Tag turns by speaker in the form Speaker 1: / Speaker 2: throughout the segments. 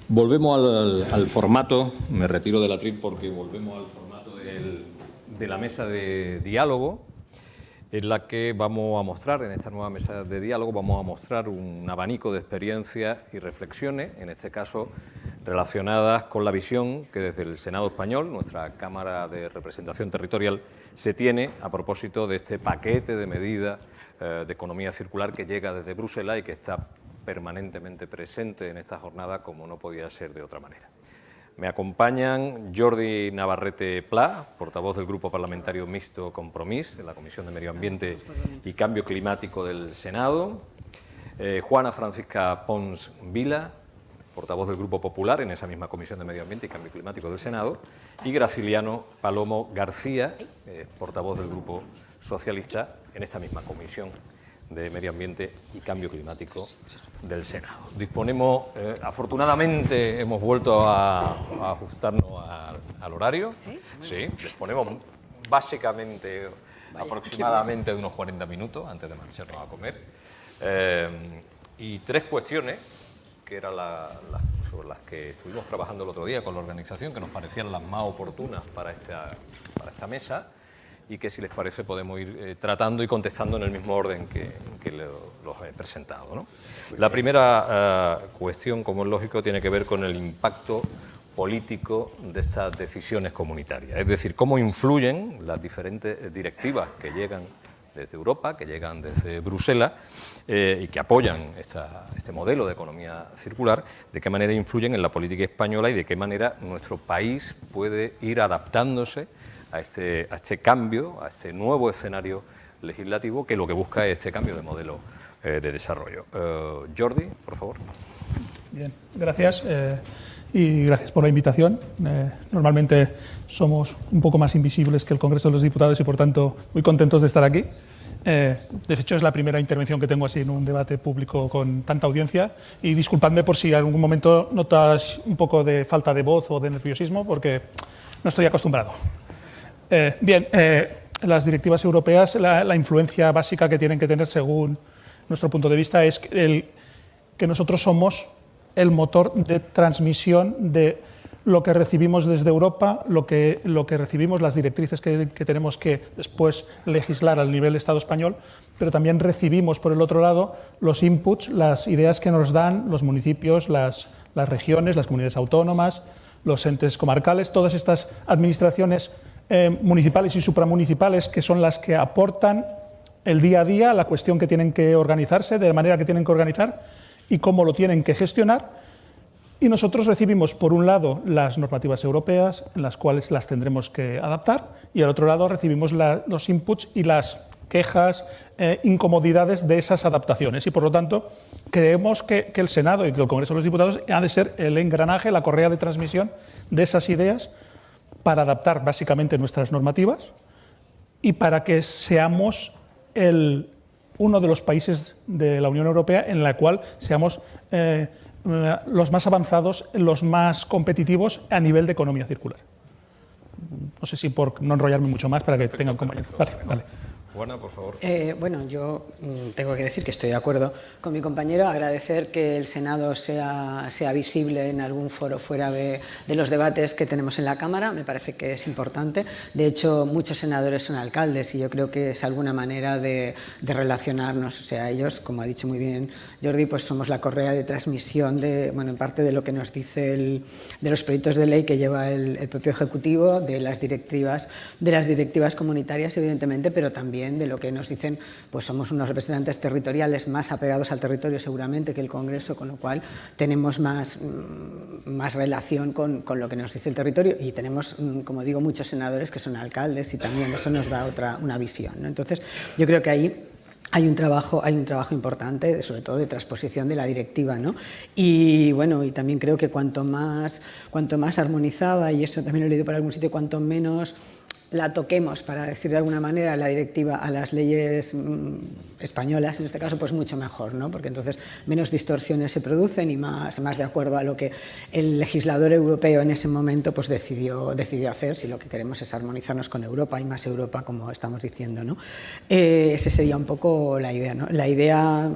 Speaker 1: Volvemos al formato, me retiro del atril porque volvemos al formato de la mesa de diálogo, en la que vamos a mostrar, en esta nueva mesa de diálogo, vamos a mostrar un abanico de experiencias y reflexiones, en este caso relacionadas con la visión que desde el Senado español, nuestra Cámara de Representación Territorial, se tiene a propósito de este paquete de medidas de economía circular que llega desde Bruselas y que está permanentemente presente en esta jornada, como no podía ser de otra manera. Me acompañan Jordi Navarrete Pla, portavoz del Grupo Parlamentario Mixto Compromís, en la Comisión de Medio Ambiente y Cambio Climático del Senado, Juana Francisca Pons Vila, portavoz del Grupo Popular en esa misma Comisión de Medio Ambiente y Cambio Climático del Senado, y Graciliano Palomo García, portavoz del Grupo Socialista en esta misma Comisión de Medio Ambiente y Cambio Climático del Senado. Disponemos, afortunadamente hemos vuelto a ajustarnos al horario. Sí, disponemos básicamente, aproximadamente de unos 40 minutos antes de marcharnos a comer. Y tres cuestiones, que eran sobre las que estuvimos trabajando el otro día con la organización, que nos parecían las más oportunas para esta mesa, y que, si les parece, podemos ir tratando y contestando en el mismo orden que los he presentado, ¿no? La primera cuestión, como es lógico, tiene que ver con el impacto político de estas decisiones comunitarias, es decir, cómo influyen las diferentes directivas que llegan desde Europa, que llegan desde Bruselas y que apoyan este modelo de economía circular, de qué manera influyen en la política española y de qué manera nuestro país puede ir adaptándose a este cambio, a este nuevo escenario legislativo que lo que busca es este cambio de modelo de desarrollo. Jordi, por favor.
Speaker 2: Bien, gracias y gracias por la invitación. Normalmente somos un poco más invisibles que el Congreso de los Diputados y, por tanto, muy contentos de estar aquí. De hecho, es la primera intervención que tengo así en un debate público con tanta audiencia, y disculpadme por si en algún momento notas un poco de falta de voz o de nerviosismo, porque no estoy acostumbrado. Bien, las directivas europeas, la influencia básica que tienen que tener, según nuestro punto de vista, es que nosotros somos el motor de transmisión de lo que recibimos desde Europa, lo que recibimos, las directrices que tenemos que después legislar al nivel Estado español, pero también recibimos, por el otro lado, los inputs, las ideas que nos dan los municipios, las regiones, las comunidades autónomas, los entes comarcales, todas estas administraciones municipales y supramunicipales, que son las que aportan el día a día, la cuestión que tienen que organizarse, de la manera que tienen que organizar y cómo lo tienen que gestionar. Y nosotros recibimos, por un lado, las normativas europeas, en las cuales las tendremos que adaptar, y al otro lado recibimos los inputs y las quejas, incomodidades de esas adaptaciones. Y, por lo tanto, creemos que el Senado y que el Congreso de los Diputados ha de ser el engranaje, la correa de transmisión de esas ideas, para adaptar básicamente nuestras normativas y para que seamos uno de los países de la Unión Europea en la cual seamos los más avanzados, los más competitivos a nivel de economía circular. No sé si por no enrollarme mucho más para que tengan compañeros. Vale.
Speaker 1: Juana, por favor.
Speaker 3: Bueno, yo tengo que decir que estoy de acuerdo con mi compañero, agradecer que el Senado sea visible en algún foro fuera de los debates que tenemos en la Cámara, me parece que es importante. De hecho, muchos senadores son alcaldes y yo creo que es alguna manera de relacionarnos. O sea, ellos, como ha dicho muy bien Jordi, pues somos la correa de transmisión en parte de lo que nos dice de los proyectos de ley que lleva el propio Ejecutivo, de las directivas comunitarias, evidentemente, pero también de lo que nos dicen, pues somos unos representantes territoriales más apegados al territorio seguramente que el Congreso, con lo cual tenemos más relación con lo que nos dice el territorio, y tenemos, como digo, muchos senadores que son alcaldes y también eso nos da una visión, ¿no? Entonces, yo creo que ahí hay un trabajo importante, sobre todo de transposición de la directiva, ¿no? Y bueno, y también creo que cuanto más armonizada, y eso también lo he leído por algún sitio, cuanto menos la toquemos, para decir de alguna manera, la directiva a las leyes españolas, en este caso, pues mucho mejor, ¿no? Porque entonces menos distorsiones se producen y más de acuerdo a lo que el legislador europeo en ese momento pues decidió hacer, si lo que queremos es armonizarnos con Europa y más Europa, como estamos diciendo, ¿no? Esa sería un poco la idea, ¿no? La idea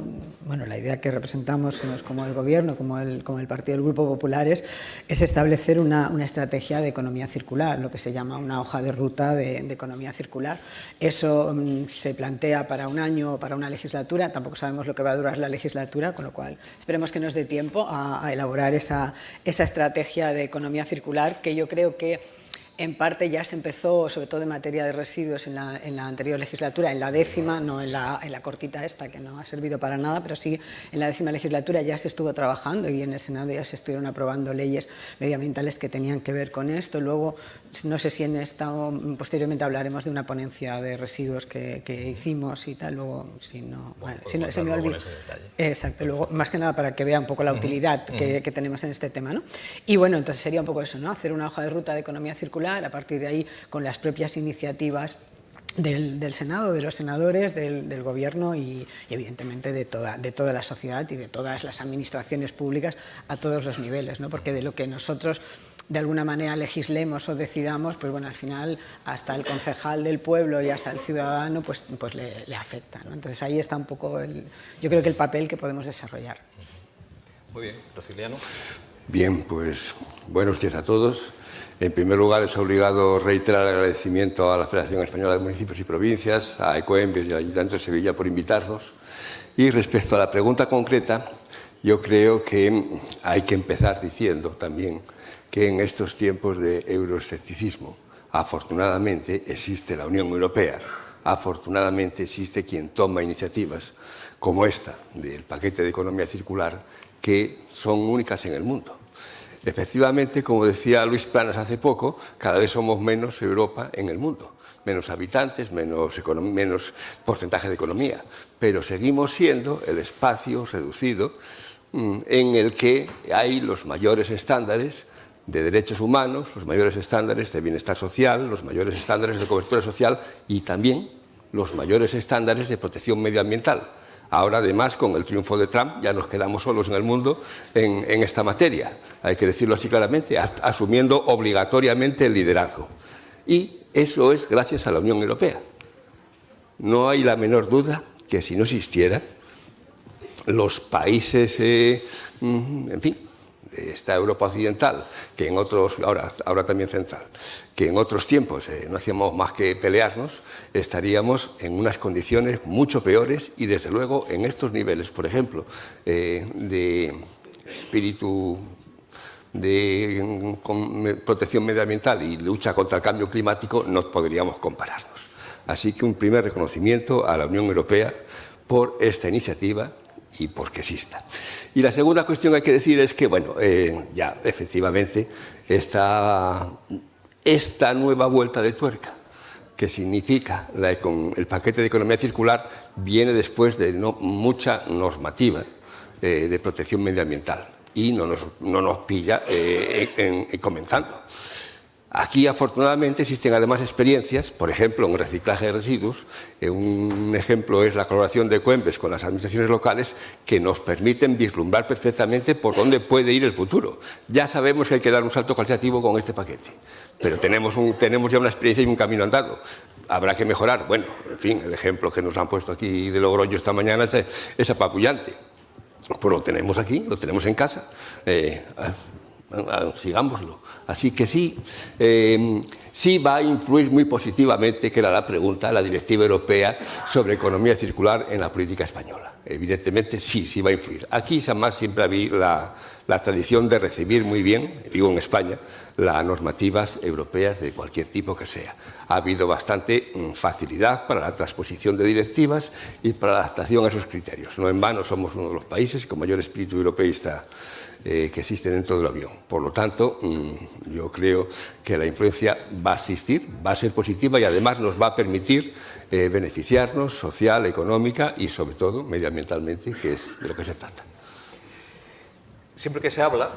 Speaker 3: que representamos como el Gobierno, como el Partido del Grupo Popular, es establecer una estrategia de economía circular, lo que se llama una hoja de ruta de economía circular. Eso se plantea para un año o para una legislatura, tampoco sabemos lo que va a durar la legislatura, con lo cual esperemos que nos dé tiempo a elaborar esa estrategia de economía circular, que yo creo que en parte ya se empezó, sobre todo en materia de residuos, en la anterior legislatura, en la 10ª, no en la cortita esta, que no ha servido para nada, pero sí en la 10ª legislatura ya se estuvo trabajando y en el Senado ya se estuvieron aprobando leyes medioambientales que tenían que ver con esto. Luego, no sé si en esta o posteriormente hablaremos de una ponencia de residuos que hicimos y tal, luego, si no, bueno, se me olvida. Exacto, luego, más que nada para que vea un poco la utilidad que tenemos en este tema, ¿no? Y bueno, entonces sería un poco eso, ¿no? Hacer una hoja de ruta de economía circular, a partir de ahí, con las propias iniciativas del Senado, de los senadores, del Gobierno y evidentemente de toda la sociedad y de todas las administraciones públicas a todos los niveles, ¿no? Porque de lo que nosotros de alguna manera legislemos o decidamos, pues bueno, al final hasta el concejal del pueblo y hasta el ciudadano pues le afecta, ¿no? Entonces ahí está un poco yo creo que el papel que podemos desarrollar.
Speaker 1: Muy bien, Rociliano.
Speaker 4: Bien, pues buenos días a todos. En primer lugar, es obligado reiterar el agradecimiento a la Federación Española de Municipios y Provincias, a Ecoembes y al Ayuntamiento de Sevilla por invitarnos. Y respecto a la pregunta concreta, yo creo que hay que empezar diciendo también que en estos tiempos de euroescepticismo, afortunadamente existe la Unión Europea, afortunadamente existe quien toma iniciativas como esta del paquete de economía circular, que son únicas en el mundo. Efectivamente, como decía Luis Planas hace poco, cada vez somos menos Europa en el mundo. Menos habitantes, menos porcentaje de economía. Pero seguimos siendo el espacio reducido en el que hay los mayores estándares de derechos humanos, los mayores estándares de bienestar social, los mayores estándares de cobertura social y también los mayores estándares de protección medioambiental. Ahora, además, con el triunfo de Trump, ya nos quedamos solos en el mundo en esta materia. Hay que decirlo así claramente, asumiendo obligatoriamente el liderazgo. Y eso es gracias a la Unión Europea. No hay la menor duda que si no existiera, los países, en fin, de esta Europa occidental, que en otros, ahora también central, que en otros tiempos no hacíamos más que pelearnos, estaríamos en unas condiciones mucho peores y, desde luego, en estos niveles, por ejemplo, de espíritu de protección medioambiental y lucha contra el cambio climático, no podríamos compararnos. Así que un primer reconocimiento a la Unión Europea por esta iniciativa y porque exista. Y la segunda cuestión que hay que decir es que, bueno, ya efectivamente esta nueva vuelta de tuerca que significa el paquete de economía circular viene después de mucha normativa de protección medioambiental y no nos pilla comenzando. Aquí, afortunadamente, existen además experiencias, por ejemplo, en reciclaje de residuos. Un ejemplo es la colaboración de Ecoembes con las administraciones locales, que nos permiten vislumbrar perfectamente por dónde puede ir el futuro. Ya sabemos que hay que dar un salto cualitativo con este paquete, pero tenemos ya una experiencia y un camino andado. Habrá que mejorar. Bueno, en fin, el ejemplo que nos han puesto aquí de Logroño esta mañana es apabullante. Pues lo tenemos aquí, lo tenemos en casa. Sigámoslo. Así que sí va a influir muy positivamente, que era la pregunta, la Directiva Europea sobre economía circular en la política española. Evidentemente sí va a influir. Aquí además siempre había la tradición de recibir muy bien, digo en España, las normativas europeas de cualquier tipo que sea. Ha habido bastante facilidad para la transposición de directivas y para la adaptación a esos criterios. No en vano somos uno de los países con mayor espíritu europeísta que existe dentro de la Unión. Por lo tanto, yo creo que la influencia va a existir, va a ser positiva y además nos va a permitir beneficiarnos social, económica y sobre todo medioambientalmente, que es de lo que se trata.
Speaker 1: Siempre que se habla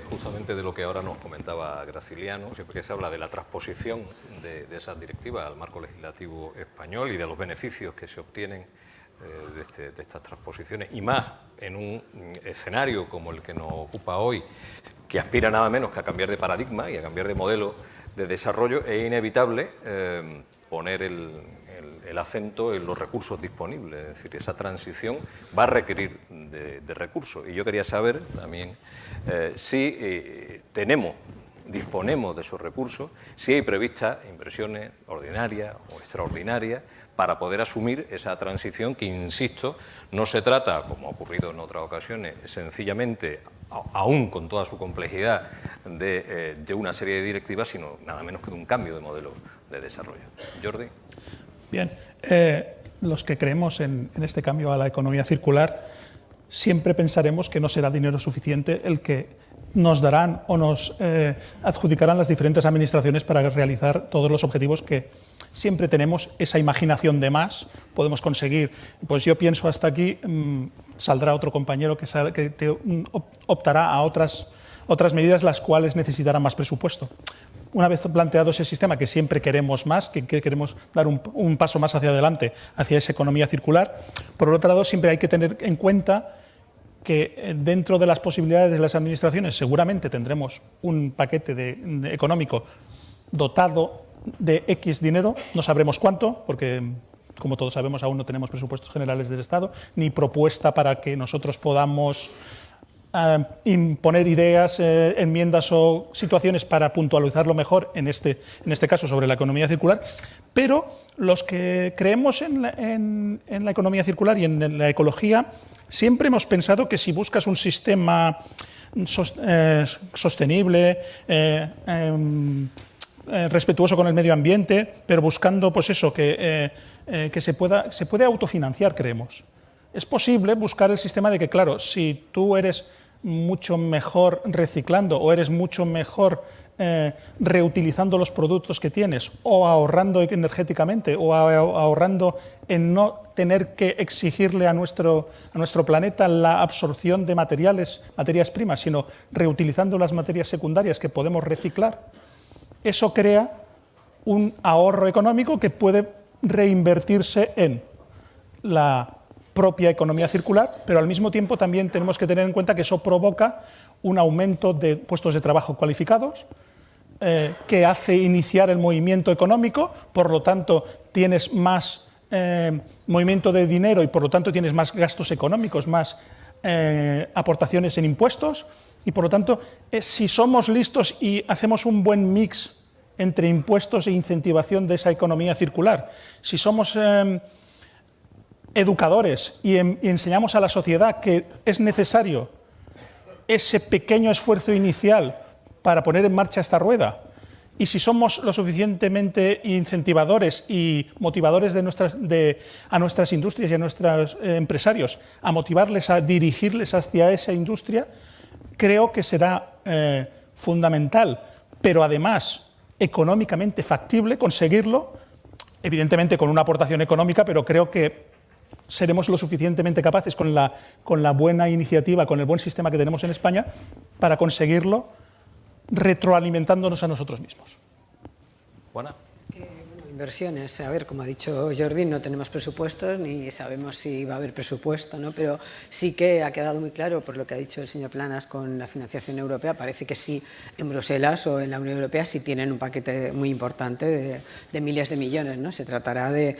Speaker 1: justamente de lo que ahora nos comentaba Graciliano, siempre que se habla de la transposición de esas directivas al marco legislativo español y de los beneficios que se obtienen de estas transposiciones, y más en un escenario como el que nos ocupa hoy, que aspira nada menos que a cambiar de paradigma y a cambiar de modelo de desarrollo, es inevitable poner el acento en los recursos disponibles. Es decir, esa transición va a requerir de recursos. Y yo quería saber también si disponemos de esos recursos, si hay previstas inversiones ordinarias o extraordinarias para poder asumir esa transición que, insisto, no se trata, como ha ocurrido en otras ocasiones, sencillamente, aún con toda su complejidad, de una serie de directivas, sino nada menos que de un cambio de modelo de desarrollo. Jordi.
Speaker 2: Bien, los que creemos en este cambio a la economía circular siempre pensaremos que no será dinero suficiente el que nos darán o nos adjudicarán las diferentes administraciones para realizar todos los objetivos que siempre tenemos esa imaginación de más, podemos conseguir. Pues yo pienso hasta aquí, saldrá otro compañero que optará a otras medidas las cuales necesitarán más presupuesto. Una vez planteado ese sistema, que siempre queremos más, que queremos dar un paso más hacia adelante, hacia esa economía circular, por otro lado siempre hay que tener en cuenta que dentro de las posibilidades de las administraciones seguramente tendremos un paquete económico dotado de X dinero, no sabremos cuánto, porque como todos sabemos aún no tenemos presupuestos generales del Estado, ni propuesta para que nosotros podamos imponer ideas, enmiendas o situaciones para puntualizarlo mejor, en este caso sobre la economía circular, pero los que creemos en la economía circular y en la ecología, siempre hemos pensado que si buscas un sistema sostenible, respetuoso con el medio ambiente, pero buscando pues eso, que se puede autofinanciar, creemos. Es posible buscar el sistema de que, claro, si tú eres mucho mejor reciclando o eres mucho mejor reutilizando los productos que tienes o ahorrando energéticamente o ahorrando en no tener que exigirle a nuestro planeta la absorción de materias primas, sino reutilizando las materias secundarias que podemos reciclar, eso crea un ahorro económico que puede reinvertirse en la propia economía circular, pero al mismo tiempo también tenemos que tener en cuenta que eso provoca un aumento de puestos de trabajo cualificados, que hace iniciar el movimiento económico, por lo tanto tienes más movimiento de dinero y por lo tanto tienes más gastos económicos, más aportaciones en impuestos, y por lo tanto si somos listos y hacemos un buen mix entre impuestos e incentivación de esa economía circular, si somos educadores y enseñamos a la sociedad que es necesario ese pequeño esfuerzo inicial para poner en marcha esta rueda, y si somos lo suficientemente incentivadores y motivadores a nuestras industrias y a nuestros empresarios, a motivarles, a dirigirles hacia esa industria, creo que será fundamental, pero además económicamente factible conseguirlo, evidentemente con una aportación económica, pero creo que seremos lo suficientemente capaces con la buena iniciativa, con el buen sistema que tenemos en España, para conseguirlo retroalimentándonos a nosotros mismos.
Speaker 1: Juana.
Speaker 3: Inversiones, a ver, como ha dicho Jordi, no tenemos presupuestos ni sabemos si va a haber presupuesto, ¿no? Pero sí que ha quedado muy claro por lo que ha dicho el señor Planas con la financiación europea. Parece que sí, en Bruselas o en la Unión Europea sí tienen un paquete muy importante de miles de millones, ¿no? Se tratará de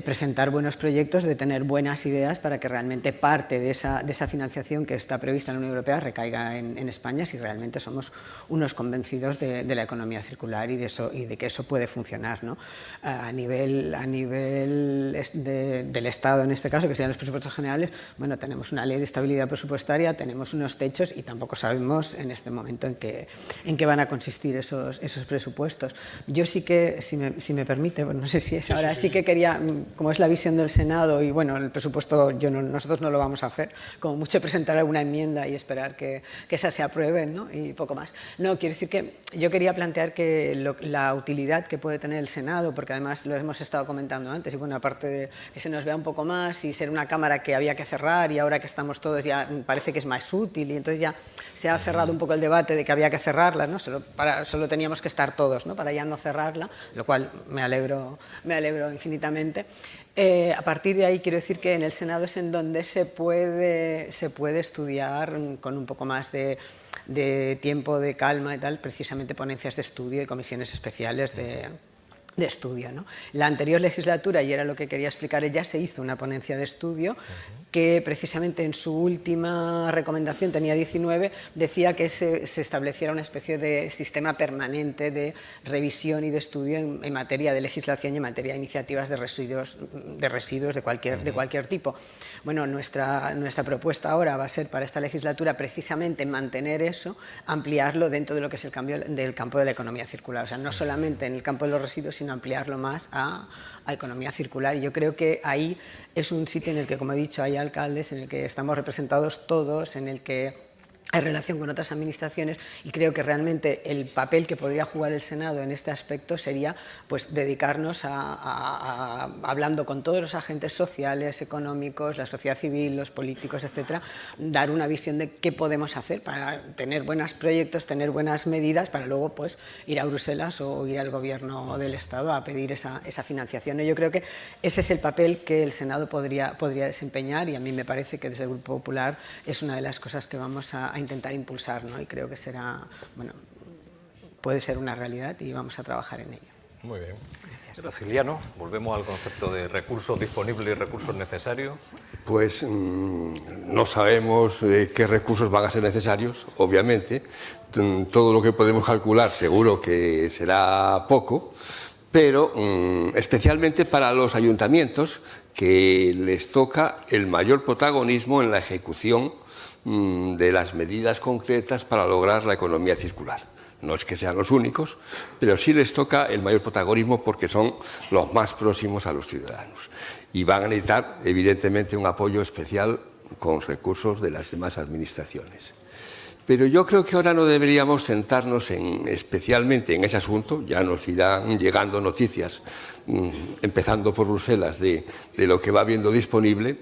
Speaker 3: presentar buenos proyectos, de tener buenas ideas para que realmente parte de esa financiación que está prevista en la Unión Europea recaiga en España, si realmente somos unos convencidos de la economía circular y de que eso puede funcionar, ¿no? A nivel del Estado, en este caso, que serían los presupuestos generales, bueno, tenemos una ley de estabilidad presupuestaria, tenemos unos techos y tampoco sabemos en este momento en qué van a consistir esos presupuestos. Yo sí que, si me permite, bueno, no sé si es ahora, sí que quería, como es la visión del Senado y bueno, el presupuesto nosotros no lo vamos a hacer, como mucho presentar alguna enmienda y esperar que esa se apruebe, ¿no? Y poco más. No, quiere decir que yo quería plantear que la utilidad que puede tener el Senado, porque además lo hemos estado comentando antes, y bueno, aparte de que se nos vea un poco más y ser una cámara que había que cerrar y ahora que estamos todos ya parece que es más útil y entonces ya se ha cerrado un poco el debate de que había que cerrarla, ¿no? Solo teníamos que estar todos, ¿no? Para ya no cerrarla, lo cual me alegro infinitamente. A partir de ahí quiero decir que en el Senado es en donde se puede estudiar con un poco más de tiempo, de calma y tal, precisamente ponencias de estudio y comisiones especiales de estudio, ¿no? La anterior legislatura, y era lo que quería explicar, ya se hizo una ponencia de estudio que precisamente en su última recomendación, tenía 19, decía que se estableciera una especie de sistema permanente de revisión y de estudio en materia de legislación y en materia de iniciativas de residuos de cualquier tipo. Bueno, nuestra propuesta ahora va a ser para esta legislatura precisamente mantener eso, ampliarlo dentro de lo que es el campo de la economía circular, o sea, no solamente en el campo de los residuos, sino ampliarlo más a economía circular. Y yo creo que ahí es un sitio en el que, como he dicho, hay alcaldes, en el que estamos representados todos, en el que hay relación con otras administraciones, y creo que realmente el papel que podría jugar el Senado en este aspecto sería pues dedicarnos hablando con todos los agentes sociales, económicos, la sociedad civil, los políticos, etcétera, dar una visión de qué podemos hacer para tener buenos proyectos, tener buenas medidas, para luego pues ir a Bruselas o ir al Gobierno del Estado a pedir esa financiación. Yo creo que ese es el papel que el Senado podría desempeñar, y a mí me parece que desde el Grupo Popular es una de las cosas que vamos a intentar impulsar, ¿no? Y creo que será, bueno, puede ser una realidad y vamos a trabajar en ello.
Speaker 1: Muy bien. Ciliano, volvemos al concepto de recursos disponibles y recursos necesarios.
Speaker 4: Pues no sabemos qué recursos van a ser necesarios, obviamente. Todo lo que podemos calcular seguro que será poco, pero especialmente para los ayuntamientos, que les toca el mayor protagonismo en la ejecución de las medidas concretas para lograr la economía circular. No es que sean los únicos, pero sí les toca el mayor protagonismo porque son los más próximos a los ciudadanos. Y van a necesitar, evidentemente, un apoyo especial con recursos de las demás administraciones. Pero yo creo que ahora no deberíamos centrarnos especialmente en ese asunto. Ya nos irán llegando noticias, empezando por Bruselas, de lo que va habiendo disponible,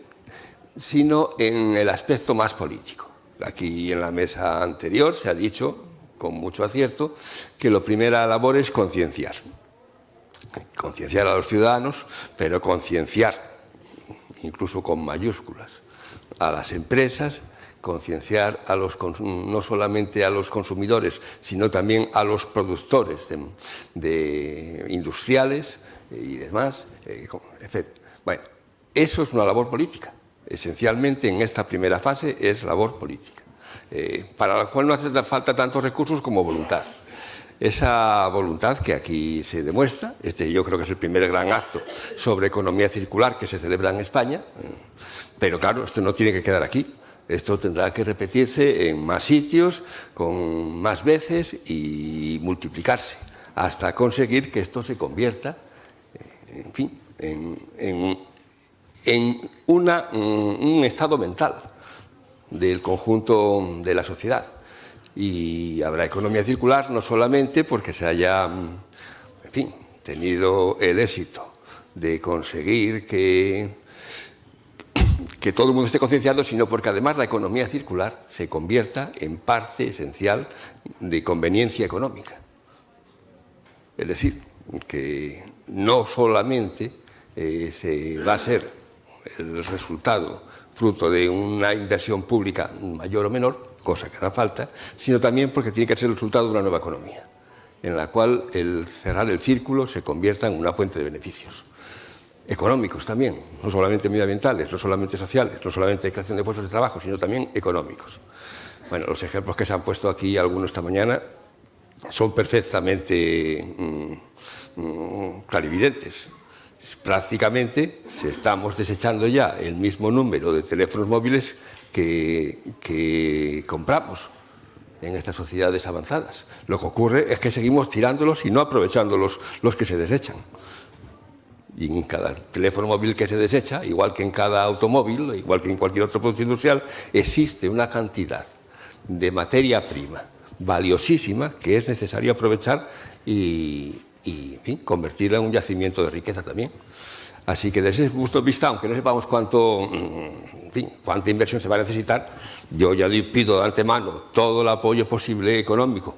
Speaker 4: sino en el aspecto más político. Aquí en la mesa anterior se ha dicho, con mucho acierto, que la primera labor es concienciar. Concienciar a los ciudadanos, pero concienciar, incluso con mayúsculas, a las empresas, concienciar no solamente a los consumidores, sino también a los productores de industriales y demás, etc. Bueno, eso es una labor política. Esencialmente, en esta primera fase es labor política, para la cual no hace falta tantos recursos como voluntad. Esa voluntad que aquí se demuestra, yo creo que es el primer gran acto sobre economía circular que se celebra en España, pero claro, esto no tiene que quedar aquí. Esto tendrá que repetirse en más sitios, con más veces y multiplicarse, hasta conseguir que esto se convierta, en fin, en un estado mental del conjunto de la sociedad. Y habrá economía circular no solamente porque se haya, en fin, tenido el éxito de conseguir que todo el mundo esté concienciado, sino porque además la economía circular se convierta en parte esencial de conveniencia económica. Es decir, que no solamente se va a ser el resultado fruto de una inversión pública mayor o menor, cosa que hará falta, sino también porque tiene que ser el resultado de una nueva economía, en la cual el cerrar el círculo se convierta en una fuente de beneficios económicos también, no solamente medioambientales, no solamente sociales, no solamente de creación de puestos de trabajo, sino también económicos. Bueno, los ejemplos que se han puesto aquí algunos esta mañana son perfectamente clarividentes. Prácticamente estamos desechando ya el mismo número de teléfonos móviles que compramos en estas sociedades avanzadas. Lo que ocurre es que seguimos tirándolos y no aprovechando los que se desechan. Y en cada teléfono móvil que se desecha, igual que en cada automóvil, igual que en cualquier otro producto industrial, existe una cantidad de materia prima valiosísima que es necesario aprovechar y y en fin, convertirla en un yacimiento de riqueza también. Así que desde ese punto de vista, aunque no sepamos cuánta inversión se va a necesitar, yo ya pido de antemano todo el apoyo posible económico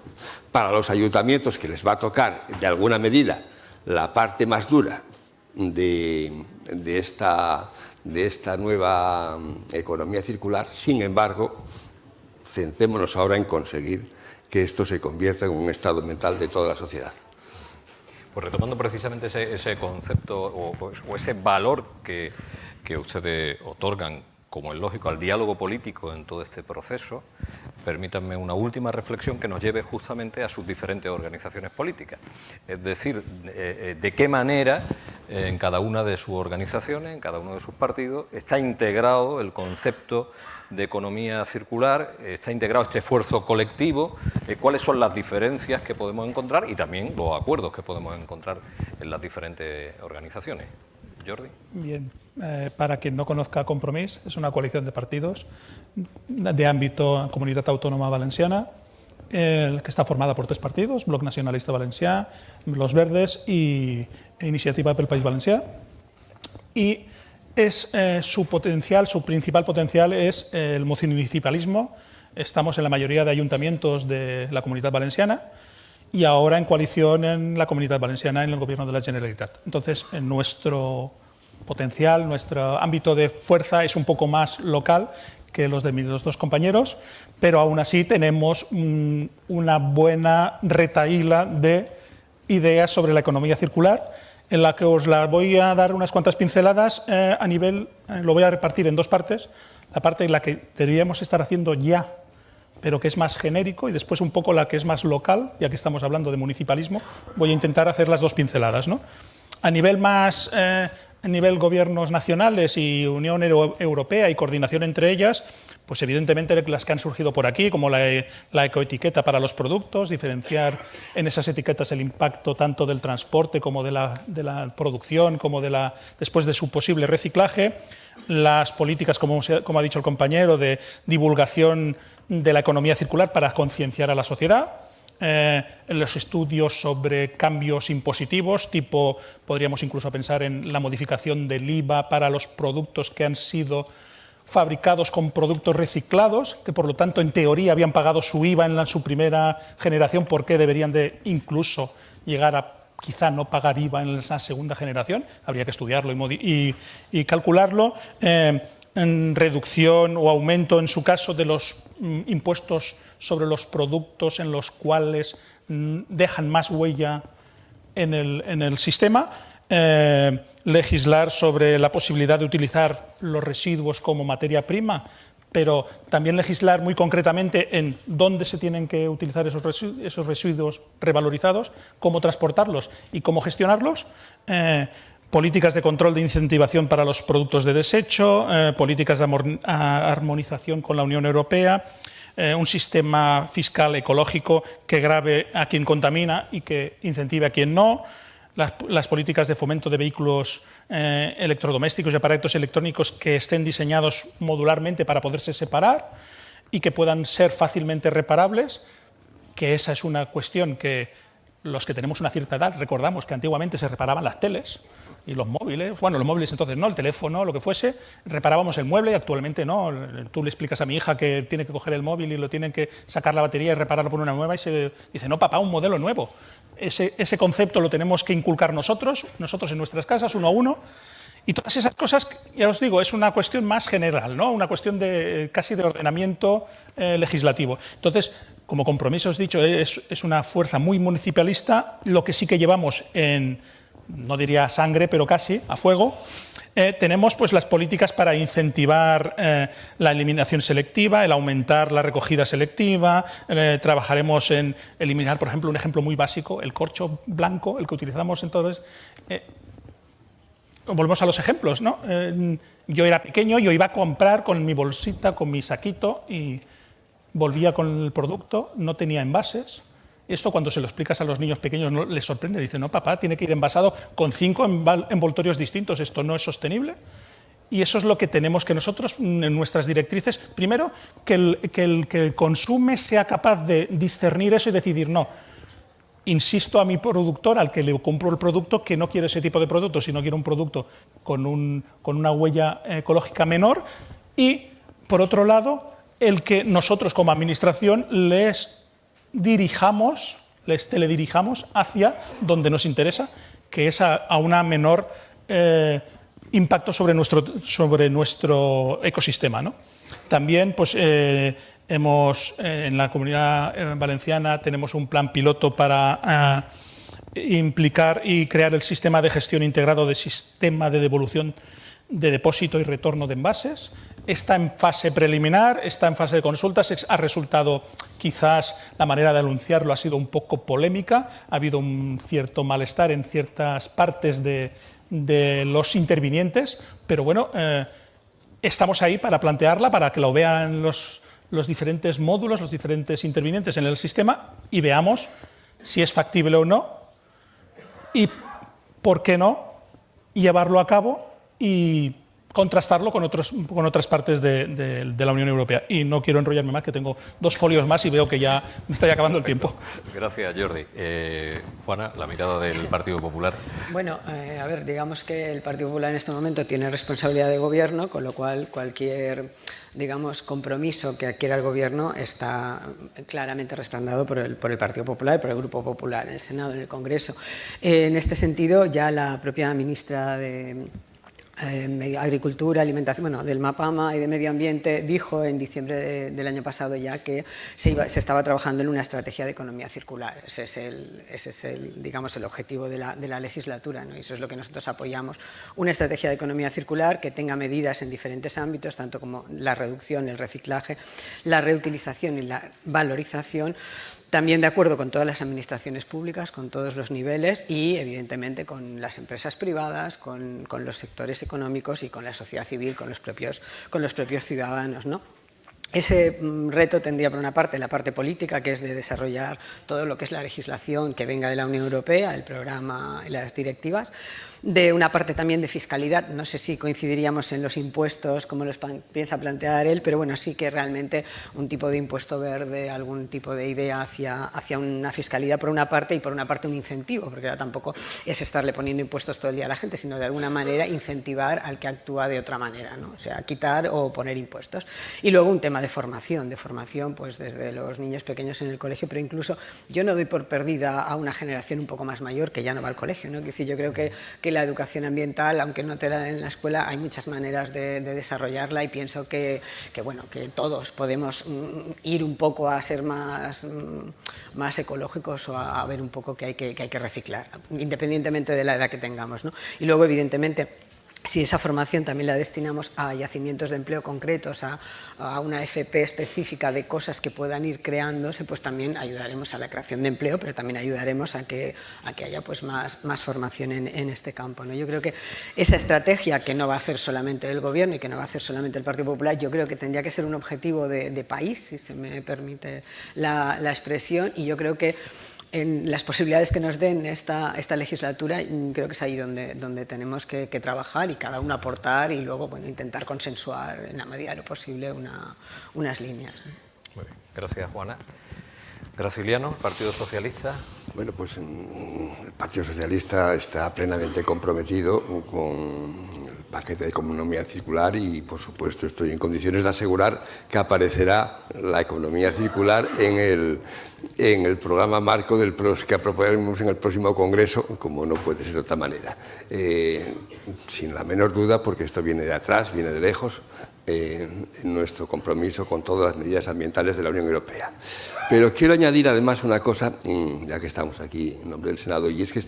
Speaker 4: para los ayuntamientos que les va a tocar, de alguna medida, la parte más dura de esta nueva economía circular. Sin embargo, centrémonos ahora en conseguir que esto se convierta en un estado mental de toda la sociedad.
Speaker 1: Pues retomando precisamente ese concepto o ese valor que ustedes otorgan, como es lógico, al diálogo político en todo este proceso, permítanme una última reflexión que nos lleve justamente a sus diferentes organizaciones políticas. Es decir, de qué manera en cada una de sus organizaciones, en cada uno de sus partidos, está integrado el concepto de economía circular, está integrado este esfuerzo colectivo, cuáles son las diferencias que podemos encontrar y también los acuerdos que podemos encontrar en las diferentes organizaciones. Jordi.
Speaker 2: Bien, para quien no conozca Compromís, es una coalición de partidos de ámbito Comunitat Autónoma Valenciana, que está formada por 3 partidos, Bloc Nacionalista Valencià, Los Verdes y Iniciativa pel País Valencià. Y su principal potencial es el municipalismo. Estamos en la mayoría de ayuntamientos de la Comunitat Valenciana y ahora en coalición en la Comunitat Valenciana en el Gobierno de la Generalitat. Entonces, nuestro potencial, nuestro ámbito de fuerza es un poco más local que los de mis 2 compañeros, pero aún así tenemos una buena retahíla de ideas sobre la economía circular, en la que os la voy a dar unas cuantas pinceladas lo voy a repartir en 2 partes, la parte en la que deberíamos estar haciendo ya, pero que es más genérico, y después un poco la que es más local, ya que estamos hablando de municipalismo, voy a intentar hacer las 2 pinceladas, ¿no? A nivel gobiernos nacionales y Unión Europea y coordinación entre ellas, pues evidentemente las que han surgido por aquí, como la ecoetiqueta para los productos, diferenciar en esas etiquetas el impacto tanto del transporte como de la producción, como después de su posible reciclaje, las políticas, como ha dicho el compañero, de divulgación de la economía circular para concienciar a la sociedad, los estudios sobre cambios impositivos, podríamos incluso pensar en la modificación del IVA para los productos que han sido fabricados con productos reciclados, que por lo tanto en teoría habían pagado su IVA en su primera generación, ¿por qué deberían de incluso llegar a quizá no pagar IVA en esa segunda generación? Habría que estudiarlo y calcularlo. En reducción o aumento, en su caso, de los impuestos sobre los productos en los cuales dejan más huella en el sistema, legislar sobre la posibilidad de utilizar los residuos como materia prima, pero también legislar muy concretamente en dónde se tienen que utilizar esos residuos revalorizados, cómo transportarlos y cómo gestionarlos, políticas de control de incentivación para los productos de desecho, políticas de armonización con la Unión Europea, un sistema fiscal ecológico que grave a quien contamina y que incentive a quien no, las políticas de fomento de vehículos electrodomésticos y aparatos electrónicos que estén diseñados modularmente para poderse separar y que puedan ser fácilmente reparables, que esa es una cuestión que los que tenemos una cierta edad recordamos que antiguamente se reparaban las teles y los móviles, bueno, los móviles entonces no, el teléfono, lo que fuese, reparábamos el mueble y actualmente no. Tú le explicas a mi hija que tiene que coger el móvil y lo tienen que sacar la batería y repararlo por una nueva y se dice, no papá, un modelo nuevo. Ese concepto lo tenemos que inculcar nosotros en nuestras casas, uno a uno, y todas esas cosas, ya os digo, es una cuestión más general, ¿no? Una cuestión casi de ordenamiento legislativo. Entonces, como compromiso os he dicho, es una fuerza muy municipalista, lo que sí que llevamos no diría a sangre, pero casi, a fuego. Tenemos pues las políticas para incentivar la eliminación selectiva, el aumentar la recogida selectiva, trabajaremos en eliminar, por ejemplo, un ejemplo muy básico, el corcho blanco, el que utilizamos entonces. Volvemos a los ejemplos, ¿no? Yo era pequeño, yo iba a comprar con mi bolsita, con mi saquito y volvía con el producto, no tenía envases. Esto cuando se lo explicas a los niños pequeños no les sorprende, dicen, no papá, tiene que ir envasado con 5 envoltorios distintos, esto no es sostenible. Y eso es lo que tenemos que nosotros, en nuestras directrices, primero, que el consume sea capaz de discernir eso y decidir, no, insisto a mi productor, al que le compro el producto, que no quiere ese tipo de producto, sino quiere un producto con una huella ecológica menor. Y, por otro lado, el que nosotros como administración les teledirijamos hacia donde nos interesa, que es a una menor impacto sobre nuestro ecosistema, ¿no? También, pues, en la Comunidad Valenciana tenemos un plan piloto para implicar y crear el sistema de gestión integrado de sistema de devolución de depósito y retorno de envases. Está en fase preliminar, está en fase de consultas. Ha resultado, quizás la manera de anunciarlo ha sido un poco polémica, ha habido un cierto malestar en ciertas partes de los intervinientes, pero bueno, estamos ahí para plantearla, para que lo vean los diferentes módulos, los diferentes intervinientes en el sistema, y veamos si es factible o no, y por qué no llevarlo a cabo y contrastarlo con otras partes de la Unión Europea. Y no quiero enrollarme más, que tengo 2 folios más y veo que ya me está acabando el tiempo.
Speaker 1: Gracias, Jordi. Juana, la mirada del Partido Popular.
Speaker 3: Bueno, a ver, digamos que el Partido Popular en este momento tiene responsabilidad de gobierno, con lo cual cualquier, digamos, compromiso que adquiera el gobierno está claramente respaldado por el Partido Popular y por el Grupo Popular en el Senado, en el Congreso. En este sentido, ya la propia ministra de Agricultura, Alimentación, bueno, del MAPAMA y de Medio Ambiente, dijo en diciembre del año pasado ya que se estaba trabajando en una estrategia de economía circular. Ese es el digamos, el objetivo de la legislatura, ¿no? Y eso es lo que nosotros apoyamos, una estrategia de economía circular que tenga medidas en diferentes ámbitos, tanto como la reducción, el reciclaje, la reutilización y la valorización, también de acuerdo con todas las administraciones públicas, con todos los niveles y, evidentemente, con las empresas privadas, con los sectores económicos y con la sociedad civil, con los propios ciudadanos, ¿no? Ese reto tendría, por una parte, la parte política, que es de desarrollar todo lo que es la legislación que venga de la Unión Europea, el programa y las directivas. De una parte también de fiscalidad, no sé si coincidiríamos en los impuestos como los piensa plantear él, pero bueno, sí que realmente un tipo de impuesto verde, algún tipo de idea hacia una fiscalidad por una parte, y por una parte un incentivo, porque ahora tampoco es estarle poniendo impuestos todo el día a la gente, sino de alguna manera incentivar al que actúa de otra manera, ¿no? O sea, quitar o poner impuestos. Y luego un tema de formación pues desde los niños pequeños en el colegio, pero incluso yo no doy por perdida a una generación un poco más mayor que ya no va al colegio, ¿no? Es decir, yo creo que la educación ambiental, aunque no te la den en la escuela, hay muchas maneras de desarrollarla, y pienso que todos podemos ir un poco a ser más ecológicos o a ver un poco que hay que reciclar, independientemente de la edad que tengamos, ¿no? Y luego, evidentemente, si esa formación también la destinamos a yacimientos de empleo concretos, a una FP específica de cosas que puedan ir creándose, pues también ayudaremos a la creación de empleo, pero también ayudaremos a que haya pues más formación en este campo, ¿no? Yo creo que esa estrategia, que no va a hacer solamente el Gobierno y que no va a hacer solamente el Partido Popular, yo creo que tendría que ser un objetivo de país, si se me permite la expresión, y yo creo que en las posibilidades que nos den esta legislatura, creo que es ahí donde tenemos que trabajar y cada uno aportar, y luego, bueno, intentar consensuar en la medida de lo posible unas líneas.
Speaker 1: Muy bien. Gracias, Juana. Graciliano, Partido Socialista.
Speaker 4: Bueno, pues el Partido Socialista está plenamente comprometido con el paquete de economía circular y, por supuesto, estoy en condiciones de asegurar que aparecerá la economía circular en el programa marco que aprobaremos en el próximo Congreso, como no puede ser de otra manera. Sin la menor duda, porque esto viene de atrás, viene de lejos, nuestro compromiso con todas las medidas ambientales de la Unión Europea. Pero quiero añadir además una cosa, ya que estamos aquí en nombre del Senado, y es que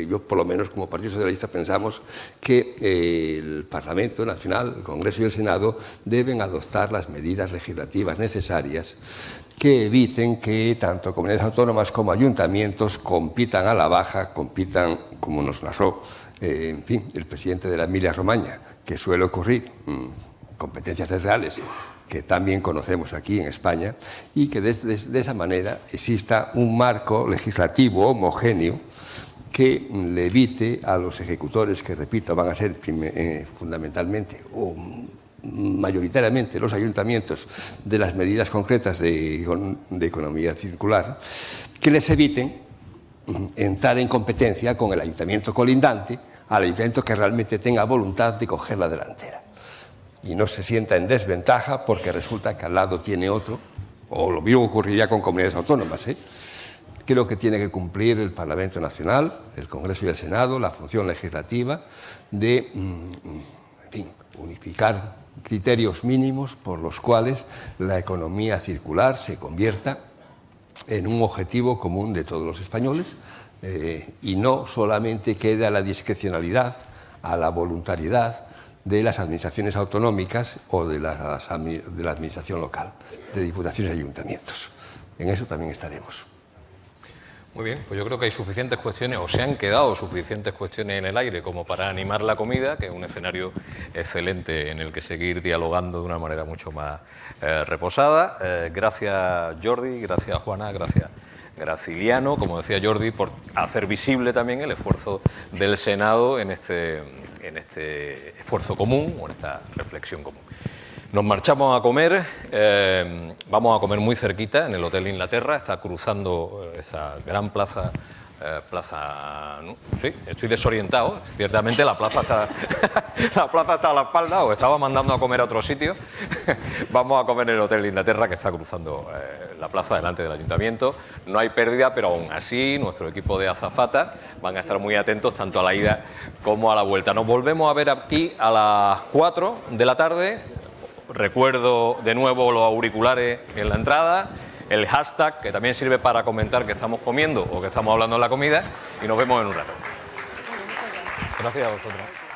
Speaker 4: yo por lo menos como Partido Socialista pensamos que el Parlamento Nacional, el Congreso y el Senado deben adoptar las medidas legislativas necesarias que eviten que tanto comunidades autónomas como ayuntamientos compitan a la baja, compitan, como nos narró, en fin, el presidente de la Emilia-Romaña, que suele ocurrir, competencias desleales que también conocemos aquí en España, y que de esa manera exista un marco legislativo homogéneo que le evite a los ejecutores, que repito, van a ser fundamentalmente o mayoritariamente los ayuntamientos, de las medidas concretas de economía circular, que les eviten entrar en competencia con el ayuntamiento colindante, al ayuntamiento que realmente tenga voluntad de coger la delantera. Y no se sienta en desventaja porque resulta que al lado tiene otro, o lo mismo ocurriría con comunidades autónomas. Creo que tiene que cumplir el Parlamento Nacional, el Congreso y el Senado, la función legislativa de unificar criterios mínimos por los cuales la economía circular se convierta en un objetivo común de todos los españoles y no solamente quede a la discrecionalidad, a la voluntariedad de las administraciones autonómicas o de la administración local, de diputaciones y ayuntamientos. En eso también estaremos.
Speaker 1: Muy bien, pues yo creo que hay suficientes cuestiones, o se han quedado suficientes cuestiones en el aire como para animar la comida, que es un escenario excelente en el que seguir dialogando de una manera mucho más reposada. Gracias Jordi, gracias Juana, gracias Graciliano, como decía Jordi, por hacer visible también el esfuerzo del Senado en este esfuerzo común o en esta reflexión común. Nos marchamos a comer, vamos a comer muy cerquita, en el Hotel Inglaterra, está cruzando esa gran plaza, sí, estoy desorientado, ciertamente la plaza está, a la espalda, os estaba mandando a comer a otro sitio. Vamos a comer en el Hotel Inglaterra, que está cruzando la plaza delante del Ayuntamiento. No hay pérdida, pero aún así nuestro equipo de azafata van a estar muy atentos tanto a la ida como a la vuelta. Nos volvemos a ver aquí a las 4 de la tarde. Recuerdo de nuevo los auriculares en la entrada, el hashtag, que también sirve para comentar que estamos comiendo o que estamos hablando en la comida, y nos vemos en un rato. Gracias a vosotros.